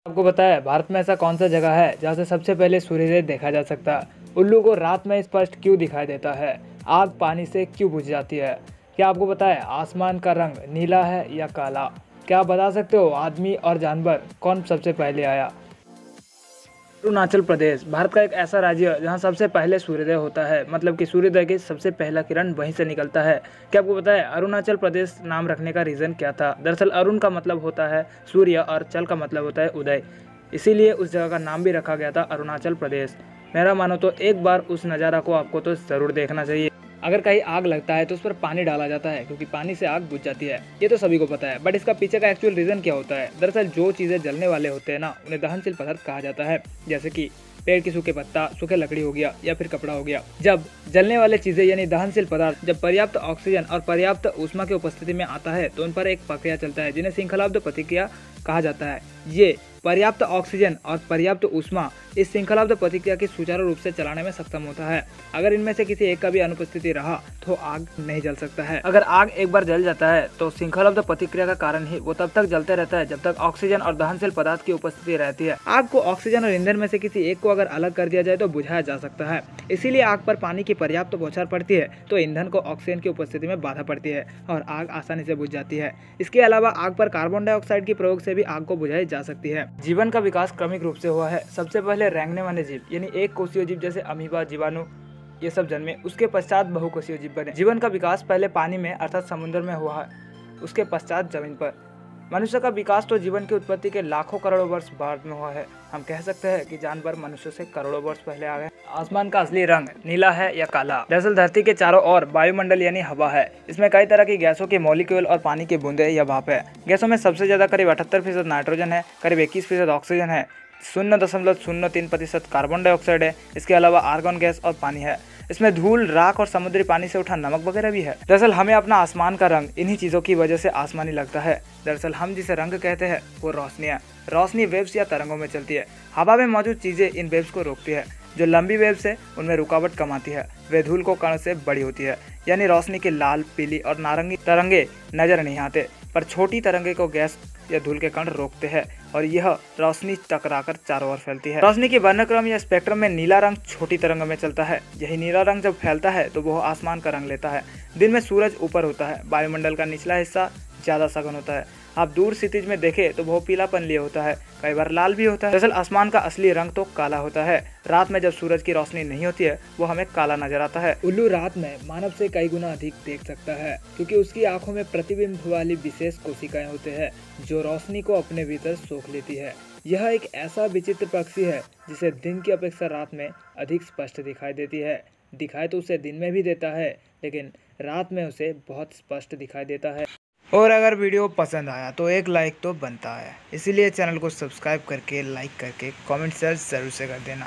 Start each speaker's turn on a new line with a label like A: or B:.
A: आपको बताया भारत में ऐसा कौन सा जगह है जहाँ से सबसे पहले सूर्योदय देखा जा सकता है। उल्लू को रात में स्पष्ट क्यों दिखाई देता है। आग पानी से क्यों बुझ जाती है। क्या आपको बताया आसमान का रंग नीला है या काला। क्या आप बता सकते हो आदमी और जानवर कौन सबसे पहले आया। अरुणाचल प्रदेश भारत का एक ऐसा राज्य है जहाँ सबसे पहले सूर्योदय होता है, मतलब कि सूर्योदय की सबसे पहला किरण वहीं से निकलता है। क्या आपको पता है अरुणाचल प्रदेश नाम रखने का रीज़न क्या था। दरअसल अरुण का मतलब होता है सूर्य और चल का मतलब होता है उदय, इसीलिए उस जगह का नाम भी रखा गया था अरुणाचल प्रदेश। मेरा मानो तो एक बार उस नज़ारा को आपको तो ज़रूर देखना चाहिए। अगर कहीं आग लगता है तो उस पर पानी डाला जाता है क्योंकि पानी से आग बुझ जाती है, ये तो सभी को पता है। बट इसका पीछे का एक्चुअल रीज़न क्या होता है। दरअसल जो चीज़ें जलने वाले होते हैं ना, उन्हें दहनशील पदार्थ कहा जाता है। जैसे कि पेड़ की सूखे पत्ता, सूखे लकड़ी हो गया या फिर कपड़ा हो गया। जब जलने वाले चीज़ें यानी दहनशील पदार्थ जब पर्याप्त ऑक्सीजन और पर्याप्त ऊष्मा की उपस्थिति में आता है तो उन पर एक प्रक्रिया चलता है जिन्हें श्रृंखलाबद्ध प्रतिक्रिया कहा जाता है। ये पर्याप्त ऑक्सीजन और पर्याप्त ऊष्मा इस श्रृंखलाबद्ध प्रतिक्रिया की सुचारू रूप से चलाने में सक्षम होता है। अगर इनमें से किसी एक का भी अनुपस्थिति रहा तो आग नहीं जल सकता है। अगर आग एक बार जल जाता है तो श्रृंखलाबद्ध प्रतिक्रिया का कारण ही वो तब तक जलते रहता है जब तक ऑक्सीजन और दहनशील पदार्थ की उपस्थिति रहती है। आग को ऑक्सीजन और ईंधन में से किसी एक को अगर अलग कर दिया जाए तो बुझाया जा सकता है। इसीलिए आग पर पानी की पर्याप्त बौछार पड़ती है तो ईंधन को ऑक्सीजन की उपस्थिति में बाधा पड़ती है और आग आसानी से बुझ जाती है। इसके अलावा आग पर कार्बन डाइऑक्साइड के प्रयोग से भी आग को बुझाई जा सकती है। जीवन का विकास क्रमिक रूप से हुआ है। सबसे पहले रेंगने वाले जीव यानी एक कोषीय जीव जैसे अमीबा, जीवाणु ये सब जन्मे। उसके पश्चात बहुकोषीय जीव बने। जीवन का विकास पहले पानी में अर्थात समुद्र में हुआ है, उसके पश्चात जमीन पर। मनुष्य का विकास तो जीवन की उत्पत्ति के लाखों करोड़ों वर्ष बाद में हुआ है। हम कह सकते हैं कि जानवर मनुष्य से करोड़ों वर्ष पहले आ गए। आसमान का असली रंग नीला है या काला। दरअसल धरती के चारों ओर वायुमंडल यानी हवा है। इसमें कई तरह की गैसों के मॉलिक्यूल और पानी की बूंदें या भाप है। गैसों में सबसे ज्यादा करीब 78% नाइट्रोजन है, करीब 21% ऑक्सीजन है, 0.03% कार्बन डाइऑक्साइड है। इसके अलावा आर्गन गैस और पानी है। इसमें धूल, राख और समुद्री पानी से उठा नमक वगैरह भी है। दरअसल हमें अपना आसमान का रंग इन्हीं चीज़ों की वजह से आसमानी लगता है। दरअसल हम जिसे रंग कहते हैं वो रोशनी है। रोशनी वेव्स या तरंगों में चलती है। हवा में मौजूद चीज़ें इन वेव्स को रोकती है। जो लंबी वेव्स है उनमें रुकावट कम आती है। वे धूल को कण से बड़ी होती है, यानी रोशनी की लाल, पीली और नारंगी तरंगे नजर नहीं आते, पर छोटी तरंगे को गैस या धूल के कण रोकते हैं और यह रोशनी टकराकर चारों ओर फैलती है। रोशनी के वर्णक्रम या स्पेक्ट्रम में नीला रंग छोटी तरंगों में चलता है। यही नीला रंग जब फैलता है तो वह आसमान का रंग लेता है। दिन में सूरज ऊपर होता है, वायुमंडल का निचला हिस्सा ज्यादा सघन होता है। आप दूर क्षितिज में देखें तो वह पीलापन लिए होता है, कई बार लाल भी होता है। दरअसल आसमान का असली रंग तो काला होता है। रात में जब सूरज की रोशनी नहीं होती है वो हमें काला नजर आता है। उल्लू रात में मानव से कई गुना अधिक देख सकता है क्योंकि उसकी आंखों में प्रतिबिंब वाली विशेष कोशिकाएं होते हैं जो रोशनी को अपने भीतर सोख लेती है। यह एक ऐसा विचित्र पक्षी है जिसे दिन की अपेक्षा रात में अधिक स्पष्ट दिखाई देती है। दिखाई तो उसे दिन में भी देता है लेकिन रात में उसे बहुत स्पष्ट दिखाई देता है। और अगर वीडियो पसंद आया तो एक लाइक तो बनता है, इसीलिए चैनल को सब्सक्राइब करके, लाइक करके, कमेंट शेयर जरूर से कर देना।